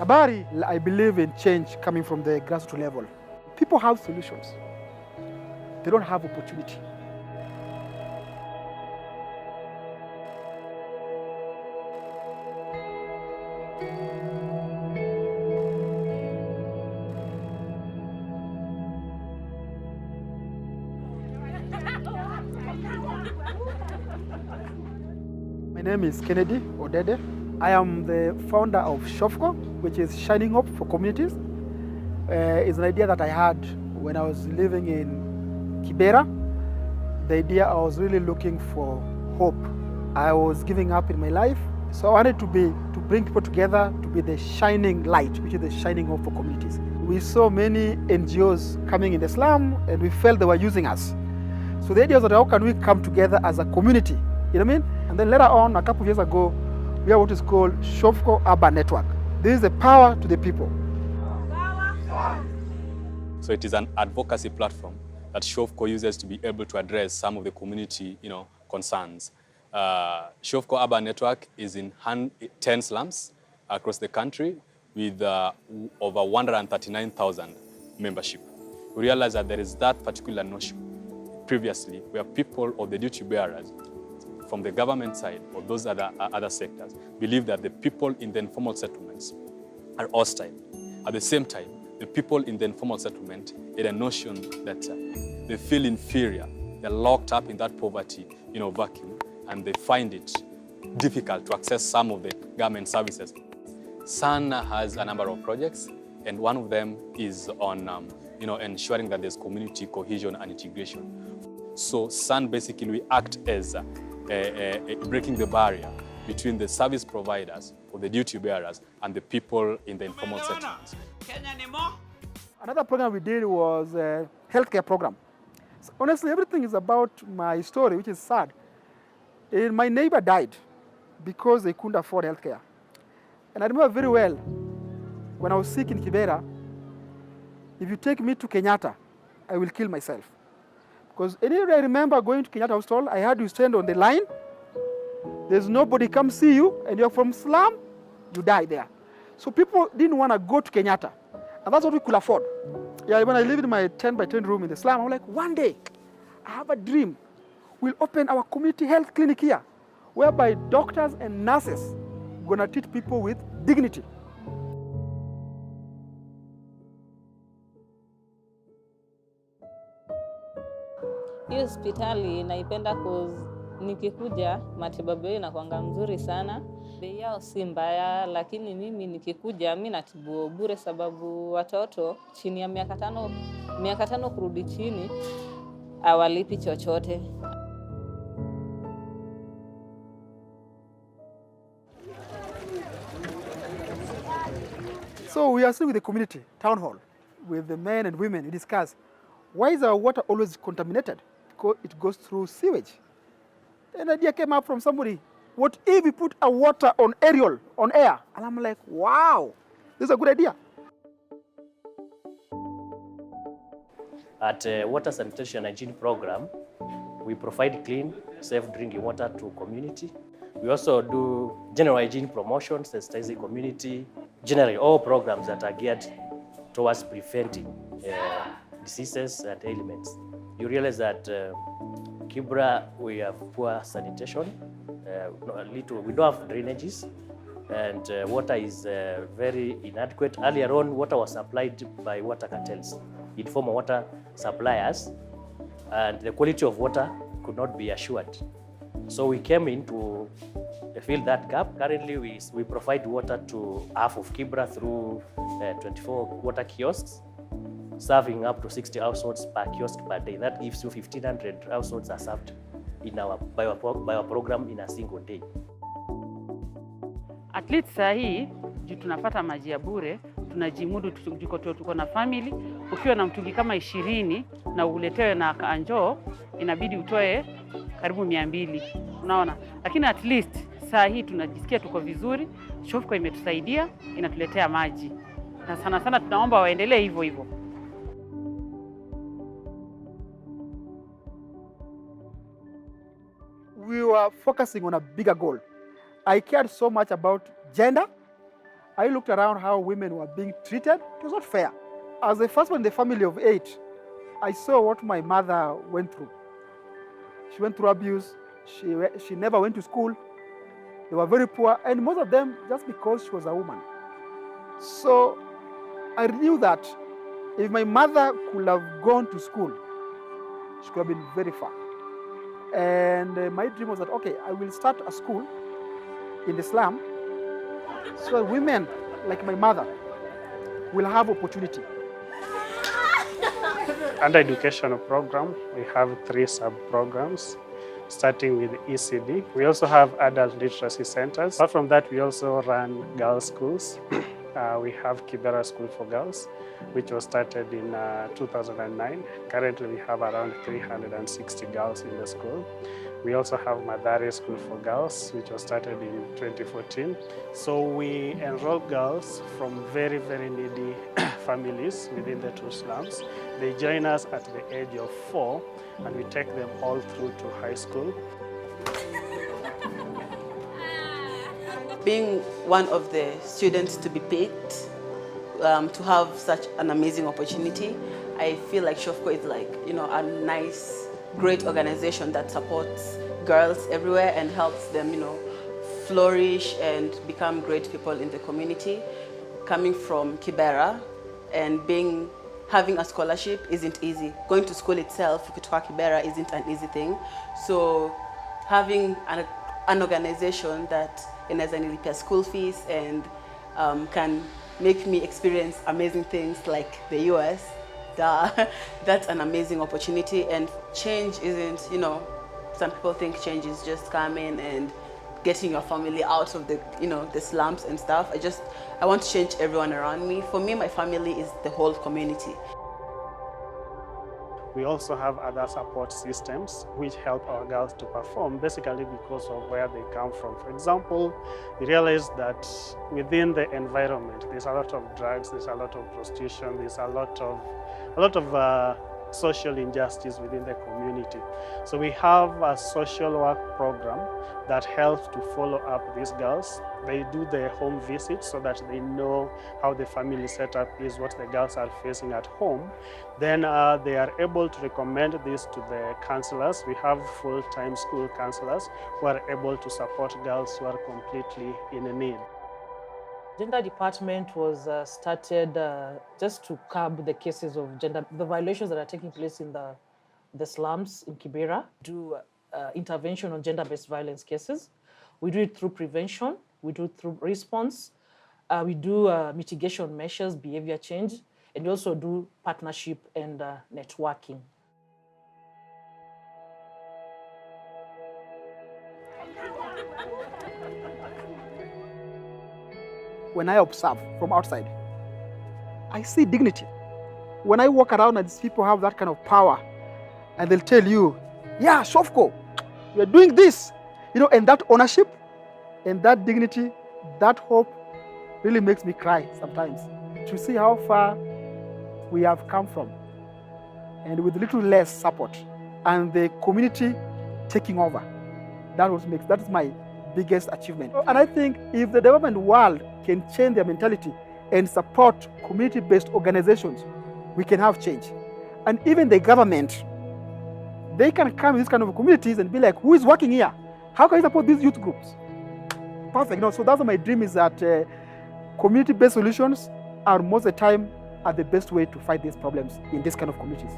Habari, I believe in change coming from the grassroots level. People have solutions. They don't have opportunity. My name is Kennedy Odede. I am the founder of SHOFCO, which is Shining Hope for Communities. It's an idea that I had when I was living in Kibera. The idea I was really looking for hope. I was giving up in my life, so I wanted to bring people together to be the shining light, which is the shining hope for communities. We saw many NGOs coming in the slum, and we felt they were using us. So the idea was that how can we come together as a community? You know what I mean? And then later on, a couple of years ago, we have what is called SHOFCO Urban Network. This is the power to the people. So it is an advocacy platform that SHOFCO uses to be able to address some of the community, concerns. SHOFCO Urban Network is in 10 slums across the country with over 139,000 membership. We realize that there is that particular notion previously where people or the duty bearers from the government side or those other sectors believe that the people in the informal settlements are hostile. At the same time, the people in the informal settlement had a notion that they feel inferior. They're locked up in that poverty, vacuum, and they find it difficult to access some of the government services. SUN has a number of projects, and one of them is on ensuring that there's community cohesion and integration. So SUN basically we act as breaking the barrier between the service providers or the duty bearers and the people in the informal settlements. Another program we did was a healthcare program. So honestly, everything is about my story, which is sad. And my neighbor died because they couldn't afford healthcare. And I remember very well, when I was sick in Kibera, if you take me to Kenyatta, I will kill myself. Because anyway, I remember going to Kenyatta Hospital, I had to stand on the line. There's nobody come see you, and you're from slum, you die there. So people didn't want to go to Kenyatta. And that's what we could afford. Yeah, when I lived in my 10 by 10 room in the slum, I'm like, one day, I have a dream. We'll open our community health clinic here, whereby doctors and nurses are going to treat people with dignity. Hii hospitali naipenda cause nikikuja matibabu yao inakuanga mzuri sana. Bei yao si mbaya, lakini mimi nikikuja mimi natibu bure sababu watoto chini ya miaka tano kurudi chini hawalipi chochote. So we are sitting with the community town hall with the men and women. We discuss, why is our water always contaminated? Because it goes through sewage. An idea came up from somebody. What if we put a water on aerial, on air? And I'm like, wow, this is a good idea. At Water Sanitation and Hygiene Program, we provide clean, safe drinking water to community. We also do general hygiene promotions, sensitizing community, generally all programs that are geared towards preventing diseases and ailments. You realize that Kibra, we have poor sanitation, we don't have drainages, and water is very inadequate. Earlier on, water was supplied by water cartels, informal water suppliers, and the quality of water could not be assured. So we came in to fill that gap. Currently, we provide water to half of Kibra through 24 water kiosks, serving up to 60 households per kiosk per day. That gives you 1,500 households are served in our bio program in a single day. At least saa hii juu tunapata maji ya bure, tunajimudu, tuko na family. Ukiwa na mtungi kama 20 na uletewe na kanjoo, inabidi utoe karibu 200. Unaona? Lakini at least saa hii tunajisikia tuko vizuri. SHOFCO imetusaidia, inatuletea maji. Na sana tunaomba waendelee hivyo hivyo. We were focusing on a bigger goal. I cared so much about gender. I looked around how women were being treated. It was not fair. As the first one in the family of 8, I saw what my mother went through. She went through abuse. She never went to school. They were very poor, and most of them just because she was a woman. So I knew that if my mother could have gone to school, she could have been very far. And my dream was that, okay, I will start a school in the slum so that women like my mother will have opportunity. Under educational program, we have 3 sub-programs, starting with ECD. We also have adult literacy centers. Apart from that, we also run girls' schools. We have Kibera School for Girls, which was started in 2009. Currently, we have around 360 girls in the school. We also have Madare School for Girls, which was started in 2014. So we enroll girls from very, very needy families within the 2 slums. They join us at the age of 4, and we take them all through to high school. Being one of the students to be picked, to have such an amazing opportunity, I feel like SHOFCO is like, a nice, great organization that supports girls everywhere and helps them, flourish and become great people in the community. Coming from Kibera and having a scholarship isn't easy. Going to school itself, kutoka Kibera, isn't an easy thing. So having an organization that inaweza nilipia school fees and can make me experience amazing things like the US, that's an amazing opportunity. And change isn't, some people think change is just coming and getting your family out of the, the slums and stuff. I want to change everyone around me. For me, my family is the whole community. We also have other support systems which help our girls to perform, basically because of where they come from. For example, we realize that within the environment, there's a lot of drugs, there's a lot of prostitution, there's a lot of social injustice within the community. So we have a social work program that helps to follow up these girls. They do their home visits so that they know how the family setup is, what the girls are facing at home. Then they are able to recommend this to the counselors. We have full-time school counselors who are able to support girls who are completely in need. Gender department was started just to curb the cases of the violations that are taking place in the slums in Kibera. Do intervention on gender-based violence cases. We do it through prevention. We do it through response. We do mitigation measures, behavior change, and we also do partnership and networking. When I observe from outside, I see dignity. When I walk around and these people have that kind of power, and they'll tell you, yeah, SHOFCO, we're doing this, and that ownership and that dignity, that hope really makes me cry sometimes to see how far we have come from, and with little less support and the community taking over. That is my biggest achievement. And I think if the development world can change their mentality and support community-based organizations, we can have change. And even the government, they can come in these kind of communities and be like, who is working here? How can I support these youth groups? Perfect. So that's my dream, is that community-based solutions are most of the time the best way to fight these problems in this kind of communities.